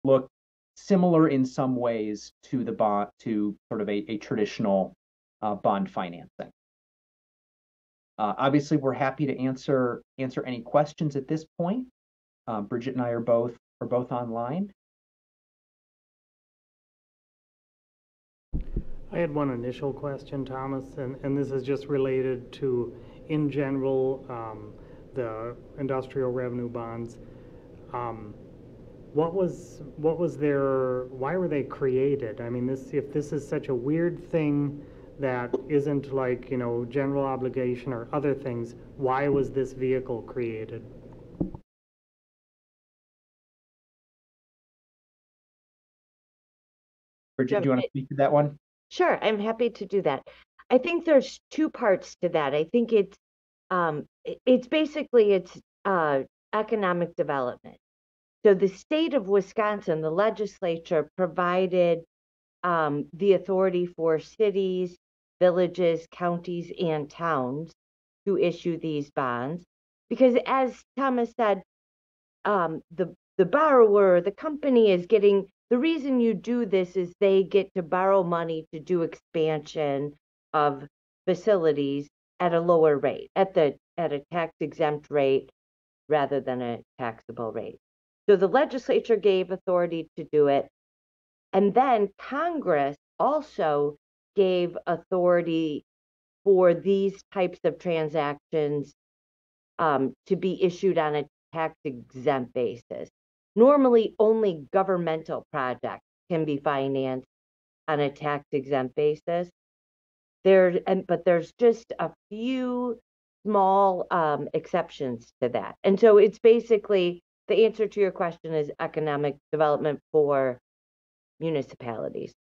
look similar in some ways to the bond, to sort of a traditional bond financing. Obviously, we're happy to answer any questions at this point. Bridget and I are both online. I had one initial question, Thomas, and this is just related to, in general, the industrial revenue bonds. Um, what was their, why were they created? I mean, if this is such a weird thing that isn't like, general obligation or other things, why was this vehicle created? Bridget, do you want to speak to that one? Sure, I'm happy to do that. I think there's two parts to that. I think it's basically economic development. So the state of Wisconsin, the legislature provided the authority for cities, villages, counties, and towns to issue these bonds. Because as Thomas said, the borrower, the company is getting, the reason you do this is they get to borrow money to do expansion of facilities at a lower rate, at a tax exempt rate rather than a taxable rate. So the legislature gave authority to do it. And then Congress also gave authority for these types of transactions to be issued on a tax exempt basis. Normally, only governmental projects can be financed on a tax exempt basis. But there's just a few small exceptions to that. And so it's basically, the answer to your question is economic development for municipalities.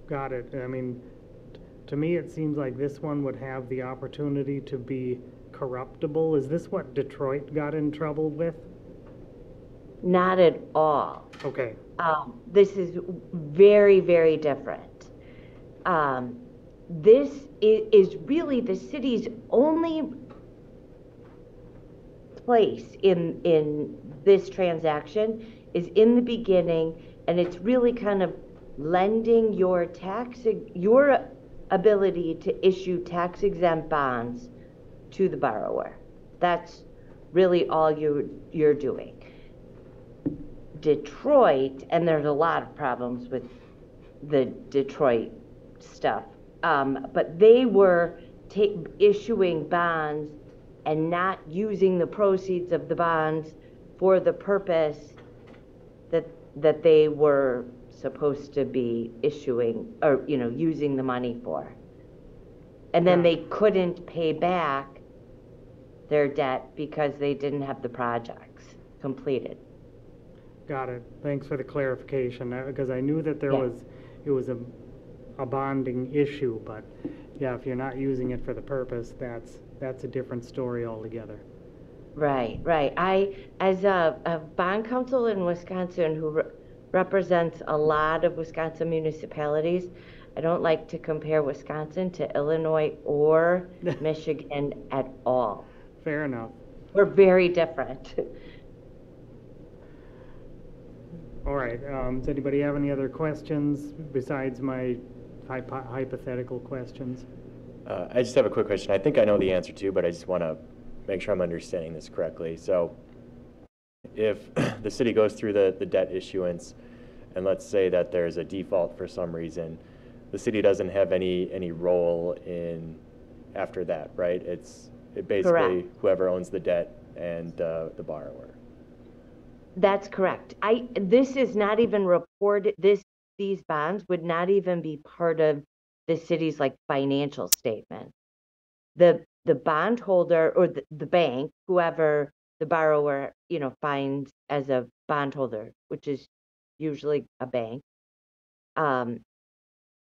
Got it. I mean, to me, it seems like this one would have the opportunity to be corruptible. Is this what Detroit got in trouble with? Not at all. Okay. This is very, very different. This is really the city's only place in this transaction is in the beginning, and it's really kind of lending your ability to issue tax exempt bonds to the borrower. That's really all you're doing. Detroit, and there's a lot of problems with the Detroit stuff, but they were issuing bonds and not using the proceeds of the bonds for the purpose that they were supposed to be issuing or using the money for. And then they couldn't pay back their debt because they didn't have the projects completed. Got it. Thanks for the clarification, because I knew that it was a bonding issue, but yeah, if you're not using it for the purpose, that's a different story altogether. Right. As a bond counsel in Wisconsin who represents a lot of Wisconsin municipalities, I don't like to compare Wisconsin to Illinois or Michigan at all. Fair enough. We're very different. All right. Does anybody have any other questions besides my hypothetical questions? I just have a quick question. I think I know the answer to, but I just want to make sure I'm understanding this correctly. So if the city goes through the debt issuance, and let's say that there's a default for some reason, the city doesn't have any role in after that, right? It basically Correct. Whoever owns the debt and the borrower. That's correct. This is not even reported. These bonds would not even be part of the city's financial statement. The bondholder or the bank, whoever the borrower finds as a bondholder, which is usually a bank,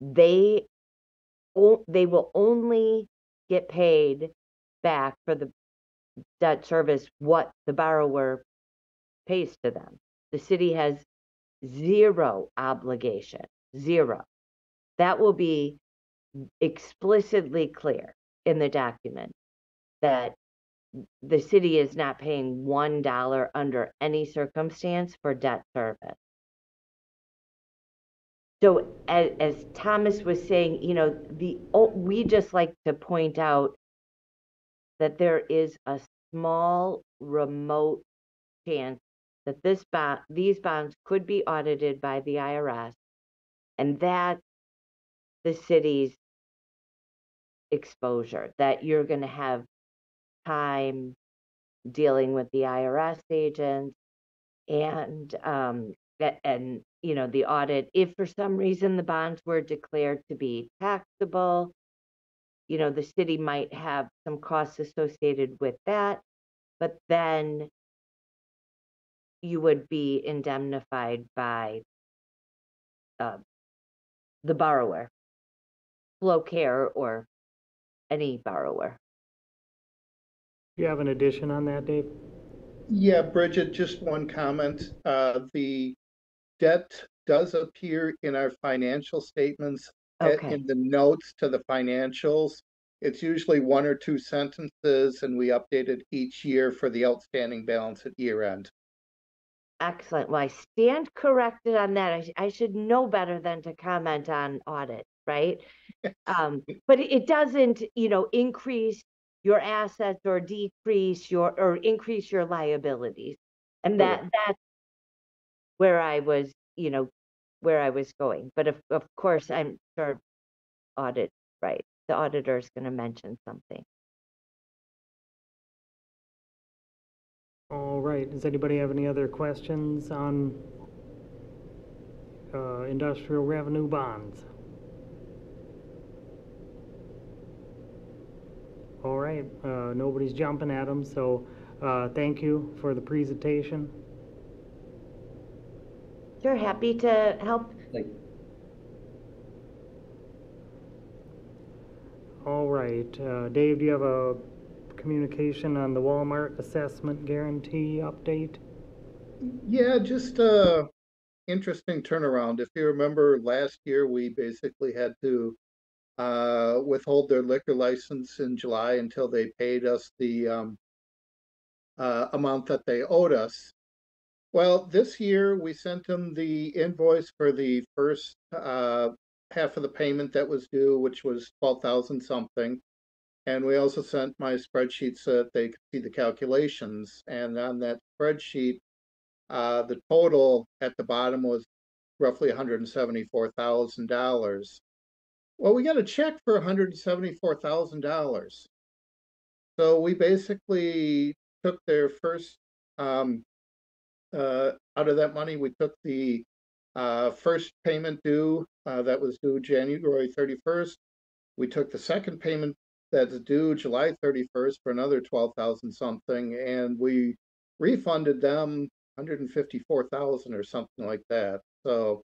they will only get paid back for the debt service what the borrower pays to them. The city has zero obligation, zero. That will be explicitly clear in the document that the city is not paying $1 under any circumstance for debt service. So as Thomas was saying, you know, we just like to point out that there is a small remote chance that these bonds could be audited by the IRS, and that's the city's exposure, that you're going to have time dealing with the IRS agents and you know, the audit. If for some reason the bonds were declared to be taxable, you know, the city might have some costs associated with that, but then you would be indemnified by the borrower, Flow Care, or any borrower. Do you have an addition on that, Dave? Yeah, Bridget, just one comment. The debt does appear in our financial statements, Okay. in the notes to the financials. It's usually 1 or 2 sentences, and we update it each year for the outstanding balance at year end. Excellent. Well, I stand corrected on that. I should know better than to comment on audit, right? But it doesn't, you know, increase your assets or decrease or increase your liabilities. And that's where I was, you know, where I was going. But of course, I'm sure audit, right? The auditor is going to mention something. All right, does anybody have any other questions on industrial revenue bonds? All right, nobody's jumping at them, so thank you for the presentation. Sure, happy to help. All right, Dave, do you have a communication on the Walmart assessment guarantee update? Yeah, just interesting turnaround. If you remember last year, we basically had to withhold their liquor license in July until they paid us the amount that they owed us. Well, this year we sent them the invoice for the first half of the payment that was due, which was 12,000 something. And we also sent my spreadsheet so that they could see the calculations. And on that spreadsheet, the total at the bottom was roughly $174,000. Well, we got a check for $174,000. So we basically took their first, out of that money, we took the first payment due that was due January 31st. We took the second payment that's due July 31st for another 12,000 something, and we refunded them 154,000 or something like that. So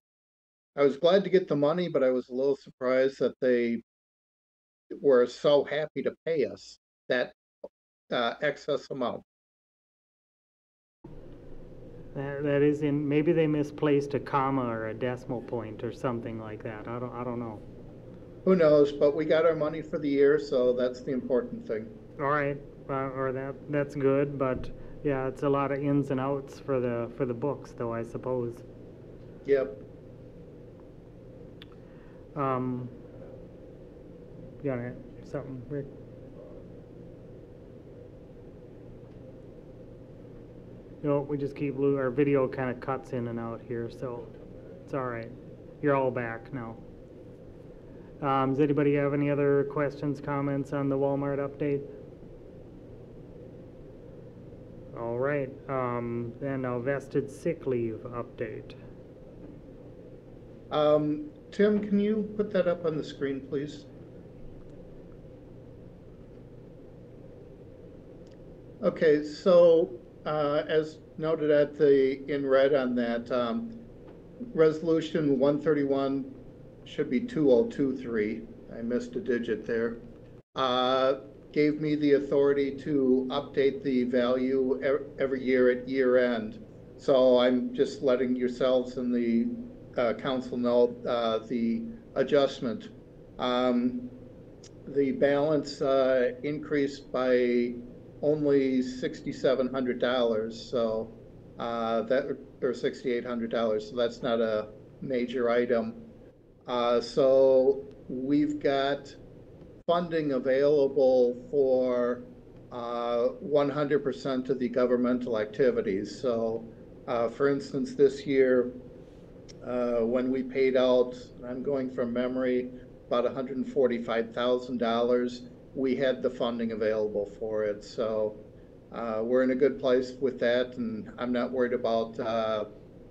I was glad to get the money, but I was a little surprised that they were so happy to pay us that excess amount. That is in, maybe they misplaced a comma or a decimal point or something like that. I don't know. Who knows? But we got our money for the year, so that's the important thing. All right, or that's good, but yeah, it's a lot of ins and outs for the books, though, I suppose. Yep. You got something, Rick? No, we just keep our video kind of cuts in and out here, so it's all right. You're all back now. Does anybody have any other questions, comments on the Walmart update? All right, then now vested sick leave update. Tim, can you put that up on the screen, please? Okay, so as noted in red on that, resolution 131 should be 2023. I missed a digit there. Gave me the authority to update the value every year at year end. So I'm just letting yourselves and the council know the adjustment. The balance increased by only $6,700. So that, or $6,800. So that's not a major item. So we've got funding available for 100% of the governmental activities. So for instance, this year, when we paid out, I'm going from memory, about $145,000, we had the funding available for it. So we're in a good place with that, and I'm not worried about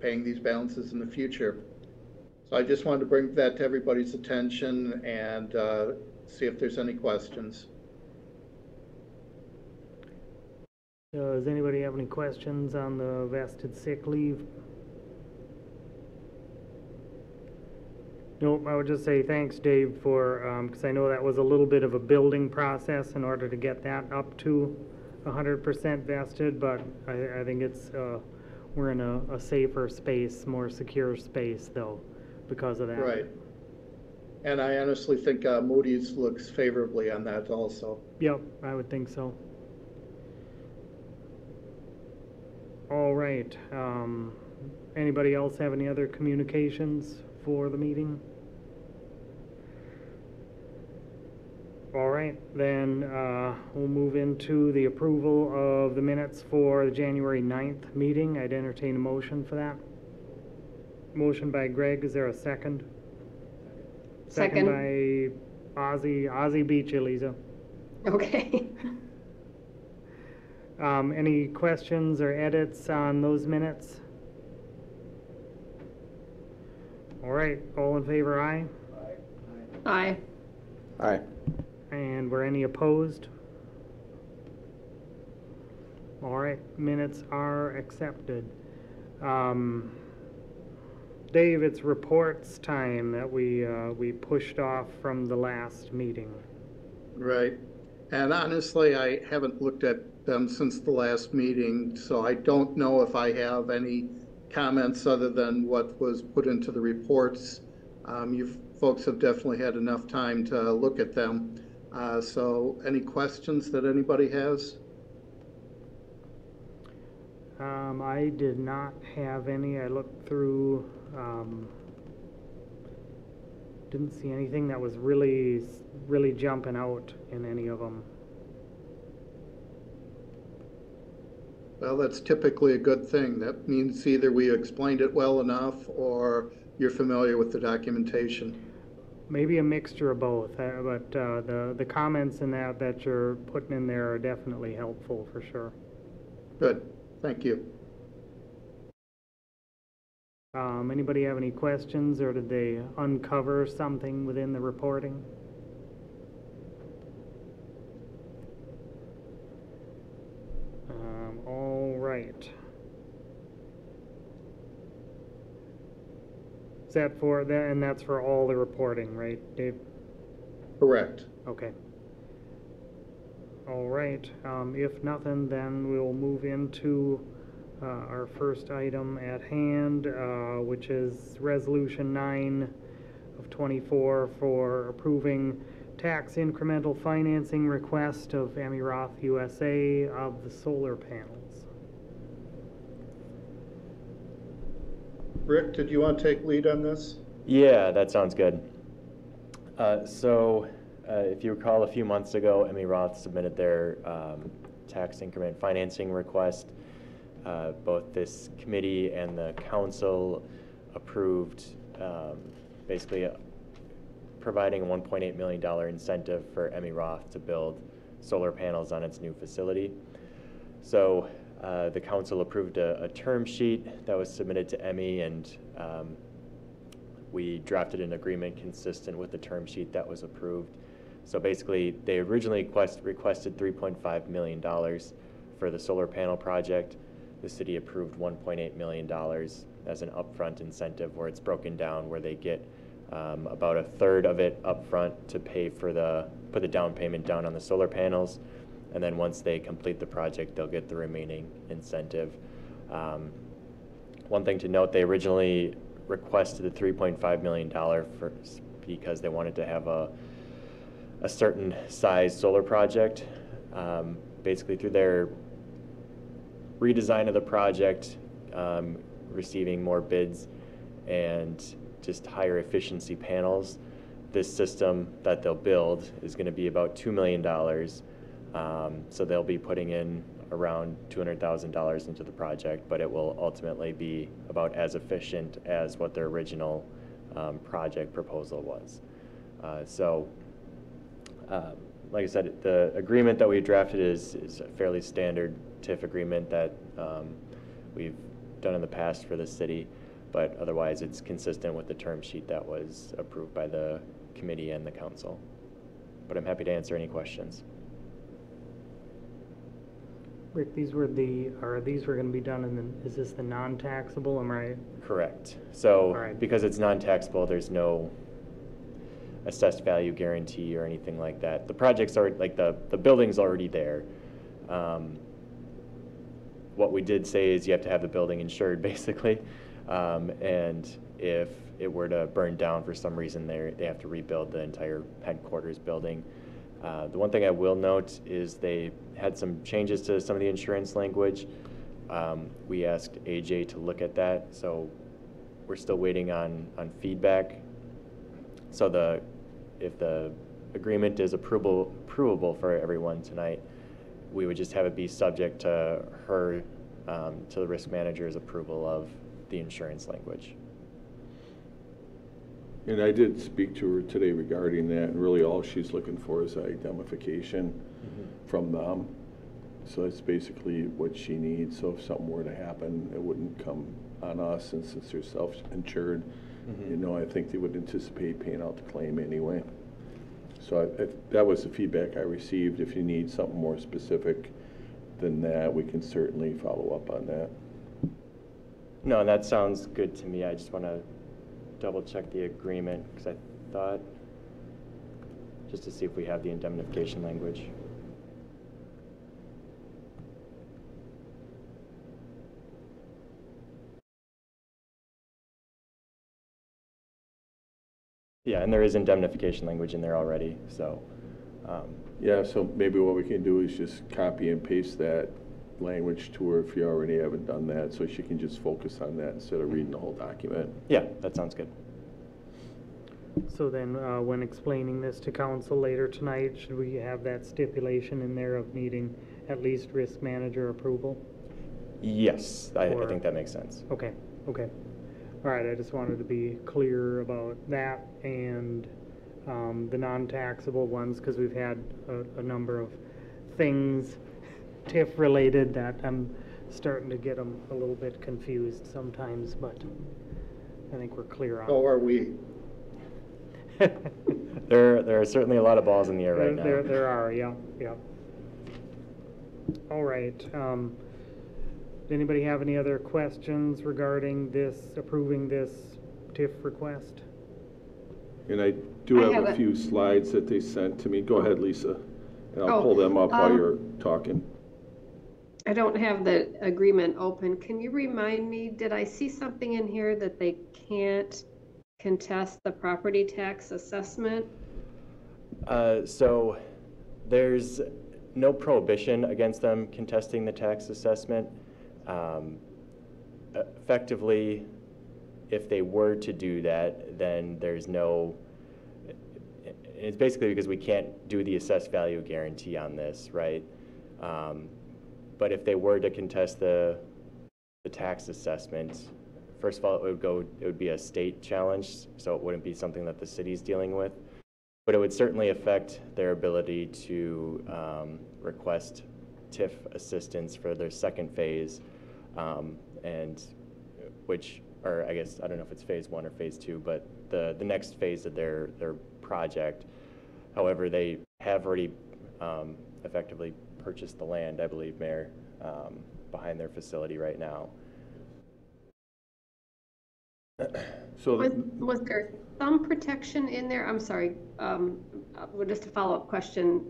paying these balances in the future. So I just wanted to bring that to everybody's attention and see if there's any questions. Does anybody have any questions on the vested sick leave? Nope, I would just say thanks, Dave, for, because I know that was a little bit of a building process in order to get that up to 100% vested, but I think it's, we're in a safer space, more secure space, though, because of that. Right. And I honestly think Moody's looks favorably on that also. Yep, I would think so. All right. Anybody else have any other communications for the meeting? All right, then we'll move into the approval of the minutes for the January 9th meeting. I'd entertain a motion for that. Motion by Greg, is there a second? Second. By Ozzy. Ozzy beat you, Lisa. Okay. Any questions or edits on those minutes? All right, all in favor, aye? Aye. Aye. And were any opposed? All right, minutes are accepted. Dave, it's reports time that we pushed off from the last meeting. Right. And honestly, I haven't looked at them since the last meeting, so I don't know if I have any comments other than what was put into the reports. You folks have definitely had enough time to look at them. So any questions that anybody has? I did not have any. I looked through, didn't see anything that was really jumping out in any of them. Well, that's typically a good thing. That means either we explained it well enough or you're familiar with the documentation. Maybe a mixture of both, but the comments in that you're putting in there are definitely helpful for sure. Good, thank you. Anybody have any questions, or did they uncover something within the reporting? All right. Is that for that, and that's for all the reporting, right, Dave? Correct. Okay. All right. If nothing, then we'll move into our first item at hand, which is Resolution 9 of 24 for approving tax incremental financing request of Emmy Roth USA of the solar panels. Rick, did you want to take lead on this? Yeah, that sounds good. If you recall, a few months ago, Emmy Roth submitted their tax increment financing request. Both this committee and the council approved basically providing a $1.8 million incentive for Emmy Roth to build solar panels on its new facility. So the council approved a term sheet that was submitted to Emmy, and we drafted an agreement consistent with the term sheet that was approved. So basically, they originally requested $3.5 million for the solar panel project. The city approved $1.8 million as an upfront incentive, where it's broken down, where they get about a third of it upfront to pay for put the down payment down on the solar panels, and then once they complete the project, they'll get the remaining incentive. One thing to note, they originally requested the $3.5 million because they wanted to have a certain size solar project. basically through their redesign of the project, receiving more bids and just higher efficiency panels, this system that they'll build is going to be about $2 million. So they'll be putting in around $200,000 into the project, but it will ultimately be about as efficient as what their original project proposal was. Like I said, the agreement that we drafted is a fairly standard TIF agreement that we've done in the past for the city, but otherwise it's consistent with the term sheet that was approved by the committee and the council. But I'm happy to answer any questions. Rick, these were going to be done in the, is this the non-taxable, am I right? Correct. So right. Because it's non-taxable, there's no assessed value guarantee or anything like that. The project's already, like the building's already there. What we did say is you have to have the building insured, basically. And if it were to burn down for some reason, they have to rebuild the entire headquarters building. The one thing I will note is they had some changes to some of the insurance language. We asked AJ to look at that, so we're still waiting on feedback. So if the agreement is approvable for everyone tonight, we would just have it be subject to her, to the risk manager's approval of the insurance language. And I did speak to her today regarding that, and really all she's looking for is identification from them. So that's basically what she needs. So if something were to happen, it wouldn't come on us, and since they're self-insured, you know, I think they would anticipate paying out the claim anyway. So that was the feedback I received. If you need something more specific than that, we can certainly follow up on that. No, that sounds good to me. I just want to double check the agreement because I thought, just to see if we have the indemnification language. Yeah, and there is indemnification language in there already, so. Yeah, so maybe what we can do is just copy and paste that language to her if you already haven't done that, so she can just focus on that instead of reading the whole document. Yeah, that sounds good. So then, when explaining this to council later tonight, should we have that stipulation in there of needing at least risk manager approval? Yes, I think that makes sense. Okay, okay. All right, I just wanted to be clear about that and the non-taxable ones, because we've had a number of things TIF related that I'm starting to get them a little bit confused sometimes, but I think we're clear on. So are we. There are certainly a lot of balls in the air right now. There are, yeah. All right. Does anybody have any other questions regarding this, approving this TIF request? And I do have a few slides that they sent to me. Go ahead, Lisa, and I'll pull them up while you're talking. I don't have the agreement open. Can you remind me, did I see something in here that they can't contest the property tax assessment? So there's no prohibition against them contesting the tax assessment. Effectively, if they were to do that, then there's no, it's basically because we can't do the assessed value guarantee on this, right? But if they were to contest the tax assessment, first of all, it would be a state challenge, so it wouldn't be something that the city's dealing with. But it would certainly affect their ability to request TIF assistance for their second phase, and which, or I guess, I don't know if it's phase 1 or phase 2, but the next phase of their project. However, they have already effectively purchased the land, I believe, Mayor, behind their facility right now. So Was there some protection in there? I'm sorry, just a follow-up question.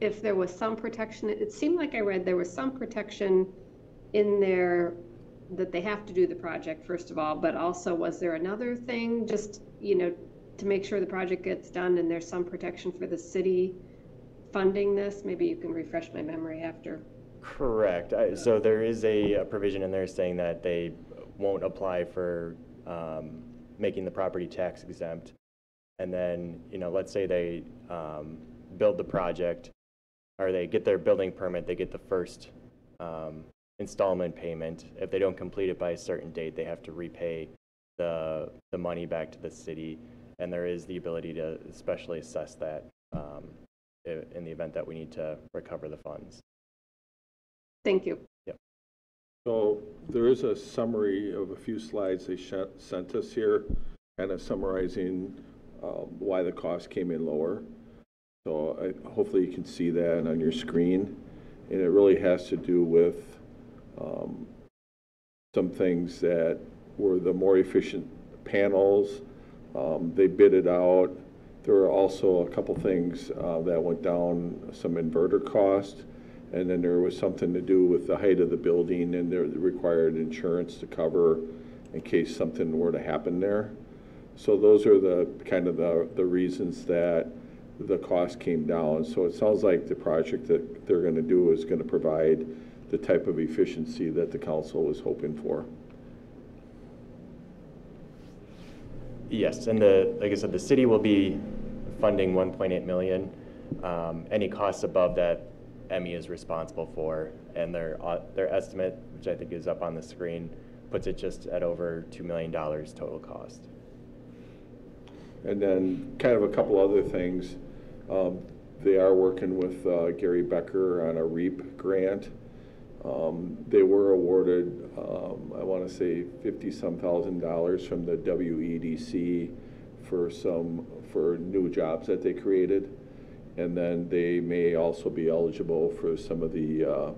If there was some protection, it seemed like I read there was some protection in there that they have to do the project, first of all, but also was there another thing, just, to make sure the project gets done and there's some protection for the city funding this? Maybe you can refresh my memory after. Correct. So there is a provision in there saying that they won't apply for making the property tax exempt. And then, let's say they build the project, or they get their building permit, they get the first installment payment. If they don't complete it by a certain date, they have to repay the money back to the city. And there is the ability to especially assess that in the event that we need to recover the funds. Thank you. Yep. So there is a summary of a few slides they sent us here, kind of summarizing why the cost came in lower. So hopefully you can see that on your screen. And it really has to do with some things that were the more efficient panels. They bid it out. There were also a couple things that went down, some inverter cost. And then there was something to do with the height of the building, and they required insurance to cover in case something were to happen there. So those are the kind of the reasons that the cost came down. So it sounds like the project that they're going to do is going to provide the type of efficiency that the council was hoping for. Yes, and like I said, the city will be funding 1.8 million. Any costs above that, Emmy is responsible for, and their estimate, which I think is up on the screen, puts it just at over $2 million total cost. And then kind of a couple other things. They are working with Gary Becker on a REAP grant. They were awarded, I want to say $50-some thousand from the WEDC for new jobs that they created. And then they may also be eligible for some of the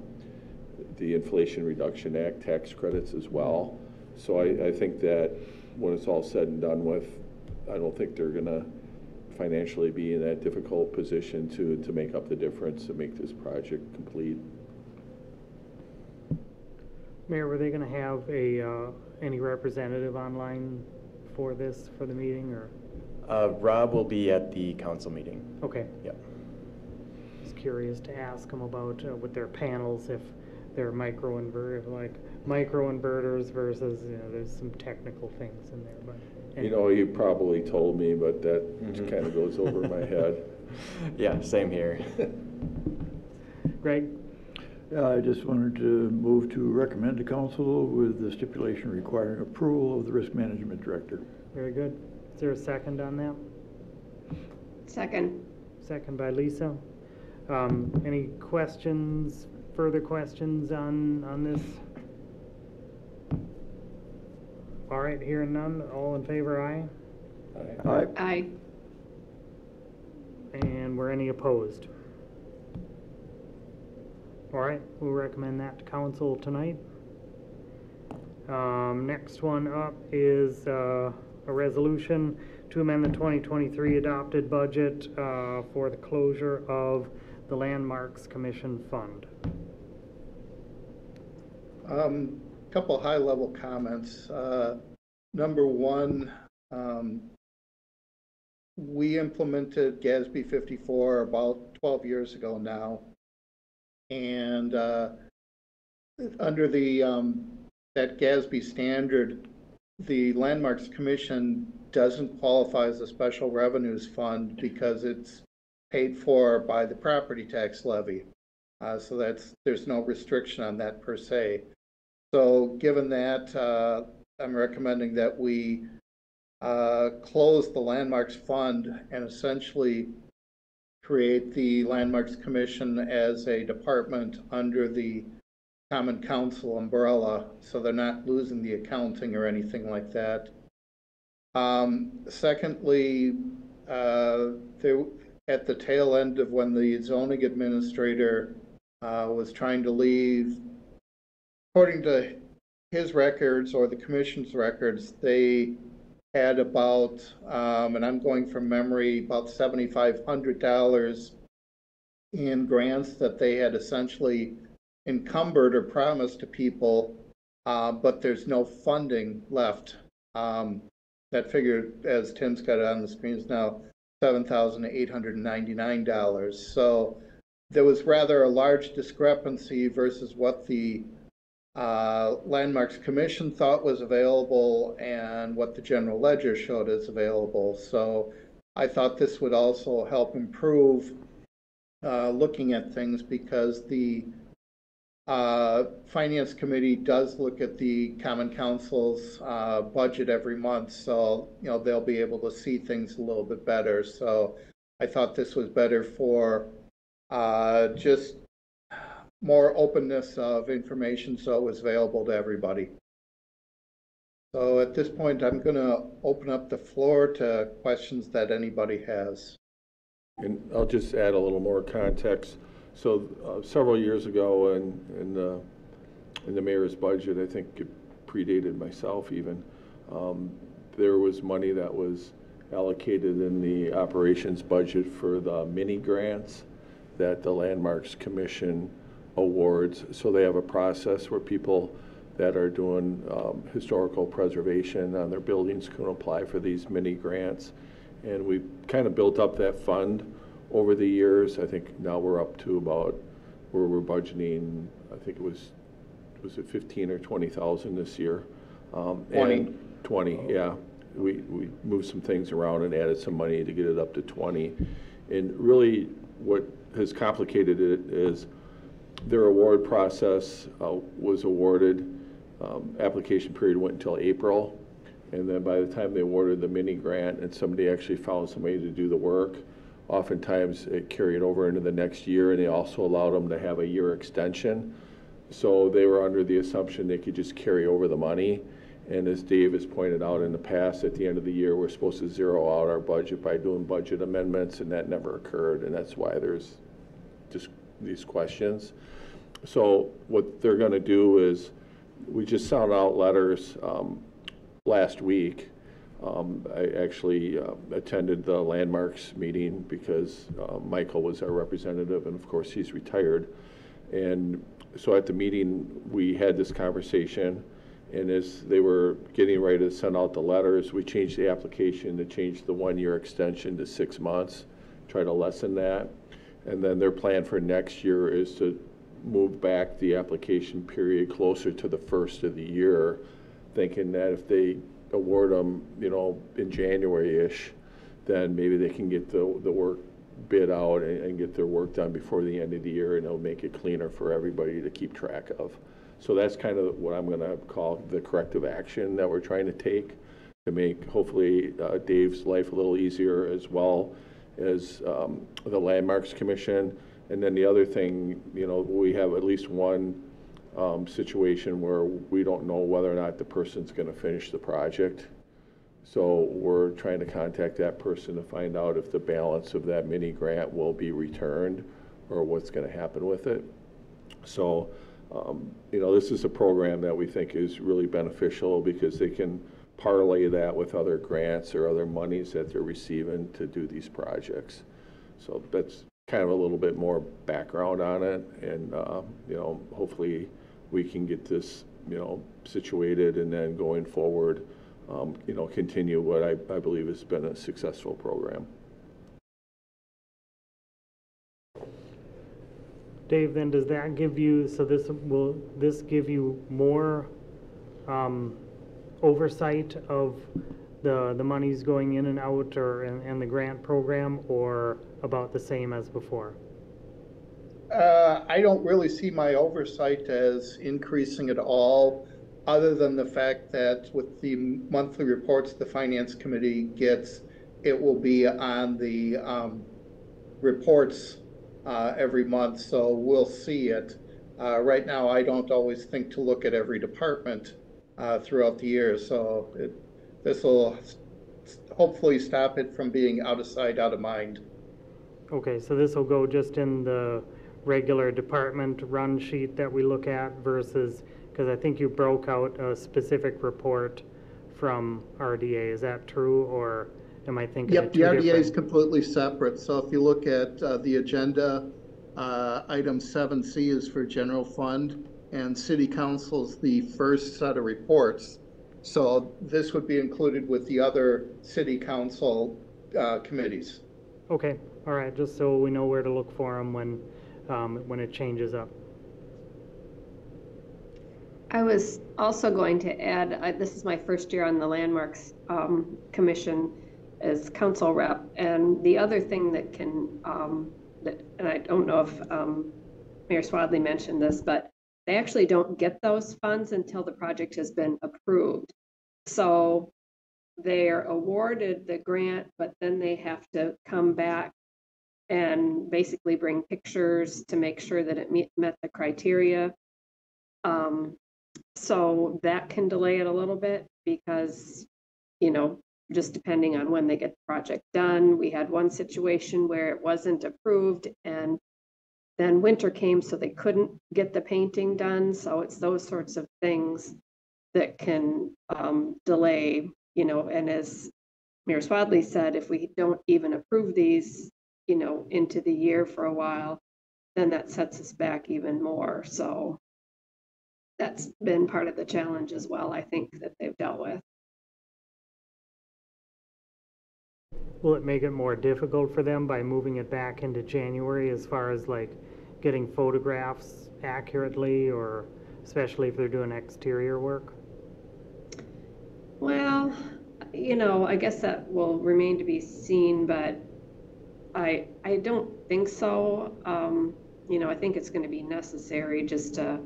Inflation Reduction Act tax credits as well. So I think that when it's all said and done with, I don't think they're going to financially be in that difficult position to make up the difference to make this project complete. Mayor, were they going to have any representative online for the meeting, or? Rob will be at the council meeting. Okay. Yep. Just curious to ask them about with their panels, if they're microinverters versus, there's some technical things in there, but. Anyway. You probably told me, but that kind of goes over my head. Yeah, same here. Greg? I just wanted to move to recommend to council with the stipulation requiring approval of the risk management director. Very good. Is there a second on that? Second. Second by Lisa. Any questions, further questions on this? All right, hearing none, all in favor, aye? Aye. Aye. And were any opposed? All right, we'll recommend that to council tonight. Next one up is a resolution to amend the 2023 adopted budget for the closure of the Landmarks Commission Fund. Couple high-level comments. Number one, we implemented GASB 54 about 12 years ago now, and under the that GASB standard, the Landmarks Commission doesn't qualify as a special revenues fund because it's paid for by the property tax levy. So there's no restriction on that per se. So given that, I'm recommending that we close the Landmarks Fund and essentially create the Landmarks Commission as a department under the Common Council umbrella, so they're not losing the accounting or anything like that. Secondly, at the tail end of when the zoning administrator was trying to leave, according to his records or the commission's records, they had about, and I'm going from memory, about $7,500 in grants that they had essentially encumbered or promised to people, but there's no funding left. That figure, as Tim's got it on the screens now, $7,899. So there was rather a large discrepancy versus what the Landmarks Commission thought was available and what the general ledger showed as available. So I thought this would also help improve looking at things, because the Finance Committee does look at the Common Council's budget every month, so they'll be able to see things a little bit better. So I thought this was better for just more openness of information, so it was available to everybody. So at this point, I'm going to open up the floor to questions that anybody has. And I'll just add a little more context. So several years ago in the mayor's budget, I think it predated myself even, there was money that was allocated in the operations budget for the mini grants that the Landmarks Commission awards. So they have a process where people that are doing historical preservation on their buildings can apply for these mini grants. And we've kind of built up that fund over the years. I think now we're up to about where we're budgeting, I think it was it 15 or 20,000 this year? 20. 20, yeah. We moved some things around and added some money to get it up to 20. And really what has complicated it is their award process was awarded, application period went until April. And then by the time they awarded the mini grant and somebody actually found somebody to do the work, oftentimes it carried over into the next year, and they also allowed them to have a year extension. So they were under the assumption they could just carry over the money. And as Dave has pointed out in the past, at the end of the year, we're supposed to zero out our budget by doing budget amendments, and that never occurred. And that's why there's just these questions. So what they're going to do is, we just sent out letters last week. I actually attended the Landmarks meeting because Michael was our representative, and of course he's retired. And so at the meeting, we had this conversation, and as they were getting ready to send out the letters, we changed the application to change the 1-year extension to 6 months, try to lessen that. And then their plan for next year is to move back the application period closer to the first of the year, thinking that if they award them, in January-ish, then maybe they can get the work bid out and get their work done before the end of the year, and it'll make it cleaner for everybody to keep track of. So that's kind of what I'm going to call the corrective action that we're trying to take to make, hopefully, Dave's life a little easier, as well as the Landmarks Commission. And then the other thing, we have at least one situation where we don't know whether or not the person's going to finish the project. So we're trying to contact that person to find out if the balance of that mini grant will be returned or what's going to happen with it. So, this is a program that we think is really beneficial because they can parlay that with other grants or other monies that they're receiving to do these projects. So that's kind of a little bit more background on it, and hopefully we can get this situated, and then going forward continue what I believe has been a successful program. Dave, then does that give you, will this give you more oversight of the monies going in and out, and the grant program, or about the same as before? I don't really see my oversight as increasing at all, other than the fact that with the monthly reports the Finance Committee gets, it will be on the reports every month, so we'll see it. Right now, I don't always think to look at every department throughout the year, so this will hopefully stop it from being out of sight, out of mind. Okay, so this will go just in the regular department run sheet that we look at versus, because I think you broke out a specific report from RDA. Is that true, or am I thinking of two different? The RDA is completely separate. So if you look at the agenda, item 7C is for general fund, and City Council's the first set of reports. So this would be included with the other City Council committees. Okay, all right, just so we know where to look for them when it changes up. I was also going to add, this is my first year on the Landmarks Commission as council rep, and the other thing that can, and I don't know if Mayor Swadley mentioned this, but they actually don't get those funds until the project has been approved. So they're awarded the grant, but then they have to come back and basically bring pictures to make sure that it met the criteria. So that can delay it a little bit because, just depending on when they get the project done. We had one situation where it wasn't approved and then winter came, so they couldn't get the painting done. So it's those sorts of things that can delay, and as Mayor Swadley said, if we don't even approve these, into the year for a while, then that sets us back even more. So that's been part of the challenge as well, I think, that they've dealt with. Will it make it more difficult for them by moving it back into January as far as like getting photographs accurately, or especially if they're doing exterior work? Well, I guess that will remain to be seen, but I don't think so. I think it's going to be necessary just to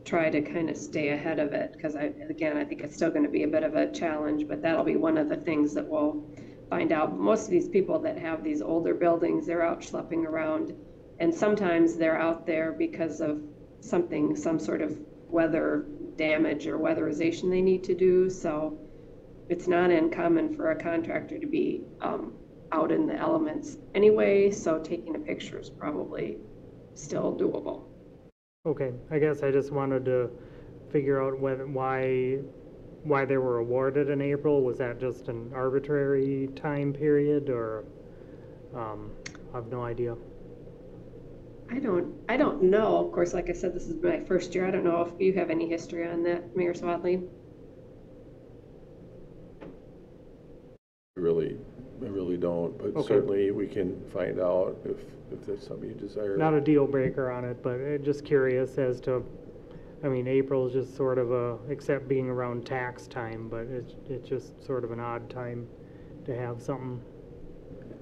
try to kind of stay ahead of it, because I think it's still going to be a bit of a challenge, but that'll be one of the things that we'll find out. Most of these people that have these older buildings, they're out schlepping around, and sometimes they're out there because of some sort of weather damage or weatherization they need to do. So it's not uncommon for a contractor to be out in the elements anyway, so taking a picture is probably still doable. Okay, I guess I just wanted to figure out why they were awarded in April. Was that just an arbitrary time period, or I have no idea. I don't know. Of course, like I said, this is my first year. I don't know if you have any history on that, Mayor Swadley. I really don't, but Okay. certainly we can find out if that's something you desire. Not a deal breaker on it, but just curious as to, April is just sort of except being around tax time, but it's just sort of an odd time to have something.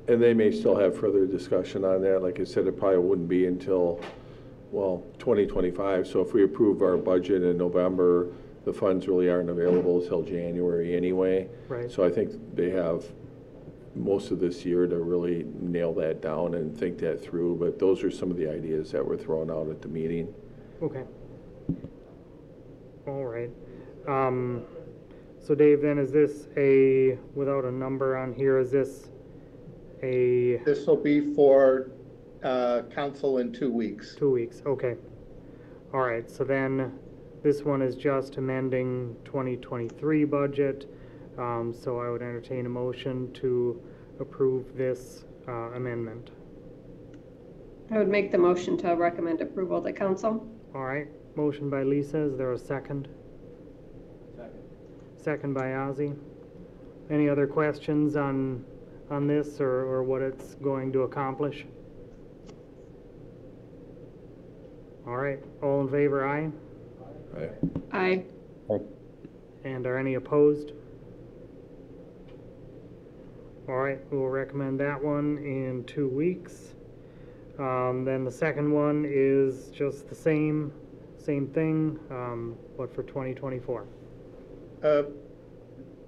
And they may still have further discussion on that. Like I said, it probably wouldn't be until, 2025. So if we approve our budget in November, the funds really aren't available until January anyway. Right. So I think they have most of this year to really nail that down and think that through. But those are some of the ideas that were thrown out at the meeting. Okay. All right. So Dave, then is this without a number on here, is this This will be for council in 2 weeks. 2 weeks? Okay. All right, so then this one is just amending 2023 budget. So I would entertain a motion to approve this amendment. I would make the motion to recommend approval to council. All right, motion by Lisa. Is there a second? Second by Ozzy. Any other questions on this or what it's going to accomplish? All right, all in favor, aye? Aye. And are any opposed? All right, we'll recommend that one in 2 weeks. Then the second one is just the same thing, but for 2024.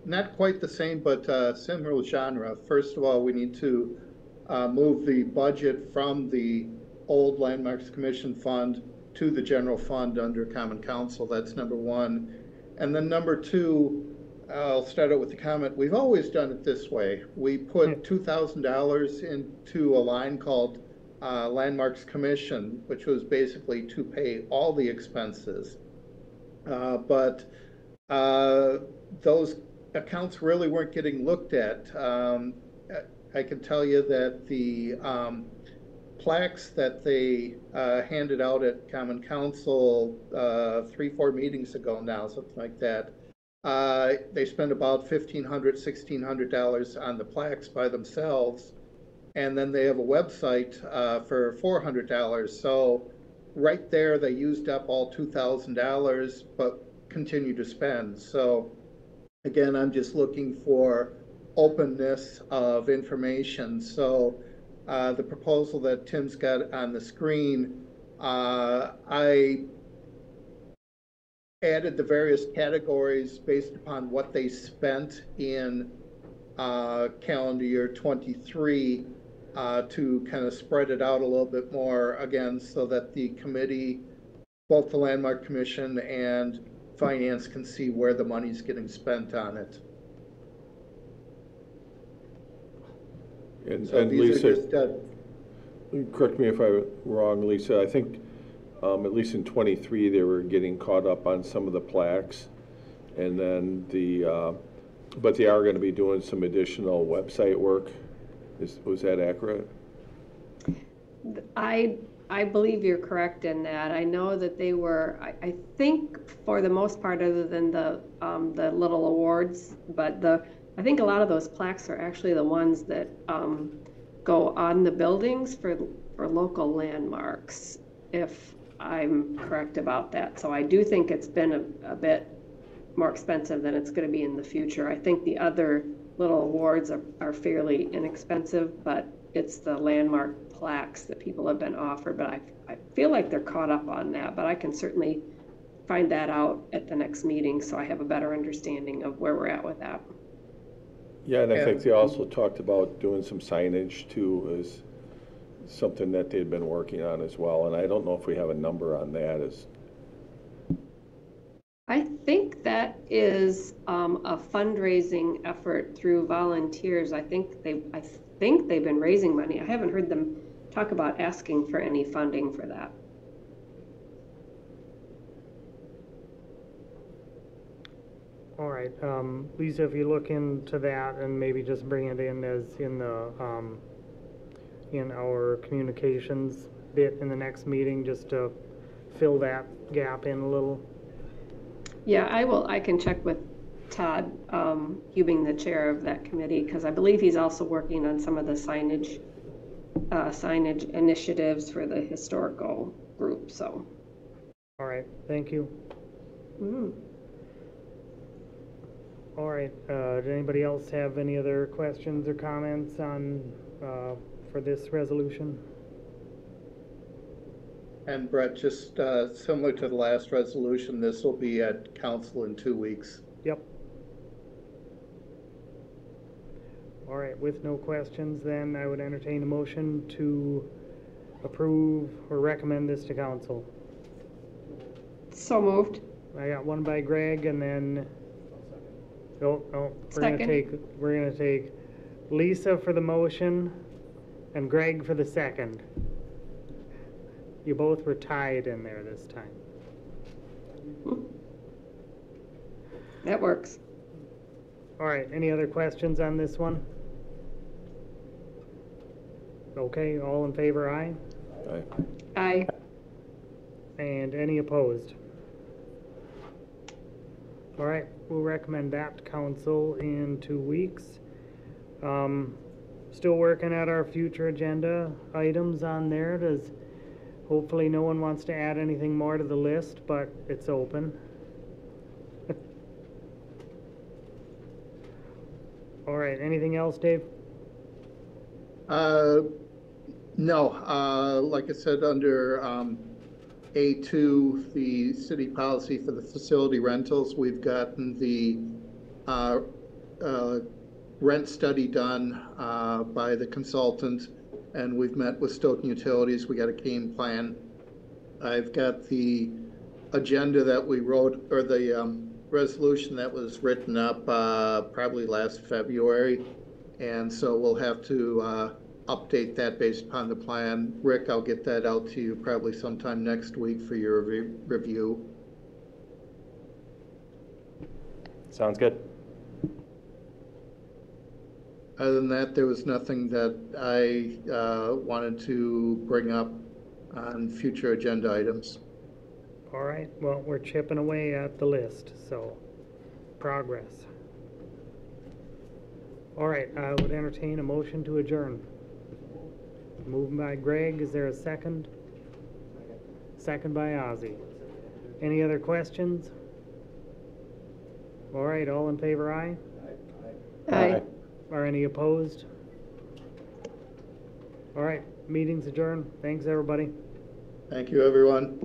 Not quite the same, but similar genre. First of all, we need to move the budget from the old Landmarks Commission fund to the general fund under Common Council. That's number one. And then number two, I'll start out with the comment. We've always done it this way. We put $2,000 into a line called Landmarks Commission, which was basically to pay all the expenses. But those accounts really weren't getting looked at. I can tell you that the plaques that they handed out at Common Council 3-4 meetings ago now, something like that, they spent about $1,500, $1,600 on the plaques by themselves. and then they have a website for $400. So right there, they used up all $2,000, but continue to spend. So again, I'm just looking for openness of information. So the proposal that Tim's got on the screen, I added the various categories based upon what they spent in calendar year 23 to kind of spread it out a little bit more, again, so that the committee, both the Landmark Commission and Finance, can see where the money's getting spent on it. And, So and these Lisa, are just, correct me if I'm wrong, Lisa, I think at least in 23 they were getting caught up on some of the plaques, and then but they are going to be doing some additional website work. Was that accurate? I believe you're correct in that. I know that they were, I think for the most part, other than the little awards, but I think a lot of those plaques are actually the ones that go on the buildings for local landmarks, if I'm correct about that. So I do think it's been a bit more expensive than it's going to be in the future. I think the other little awards are fairly inexpensive, but it's the landmark plaques that people have been offered. But I feel like they're caught up on that, but I can certainly find that out at the next meeting so I have a better understanding of where we're at with that. Yeah, and I think they also talked about doing some signage too, as something that they'd been working on as well. And I don't know if we have a number on that. I think that is a fundraising effort through volunteers. I think they've been raising money. I haven't heard them talk about asking for any funding for that. All right, Lisa, if you look into that and maybe just bring it in as in our communications bit in the next meeting, just to fill that gap in a little. Yeah, I can check with Todd Hubing, the chair of that committee, because I believe he's also working on some of the signage initiatives for the historical group. So. All right, thank you. Mm-hmm. All right, does anybody else have any other questions or comments on for this resolution? and Brett, just similar to the last resolution, this will be at council in 2 weeks. Yep. All right, with no questions, then I would entertain a motion to approve or recommend this to council. So moved. I got one by Greg, and then we're gonna take Lisa for the motion and Greg for the second. You both were tied in there this time. That works. All right, any other questions on this one? Okay, all in favor, aye? Aye. Aye. And any opposed? All right, we'll recommend that to council in 2 weeks. Still working at our future agenda items on there. Hopefully no one wants to add anything more to the list, but it's open. All right, anything else, Dave? No, like I said, under A2, the city policy for the facility rentals, we've gotten the rent study done by the consultant, and we've met with Stoughton Utilities. We got a game plan. I've got the agenda that we wrote, or the resolution that was written up probably last February, and so we'll have to update that based upon the plan. Rick, I'll get that out to you probably sometime next week for your review. Sounds good. Other than that, there was nothing that I wanted to bring up on future agenda items. All right, well, we're chipping away at the list, so progress. All right, I would entertain a motion to adjourn. Moved by Greg, is there a second? Second by Ozzy. Any other questions? All right, all in favor, aye? Aye. Are any opposed? All right, meeting's adjourned. Thanks, everybody. Thank you, everyone.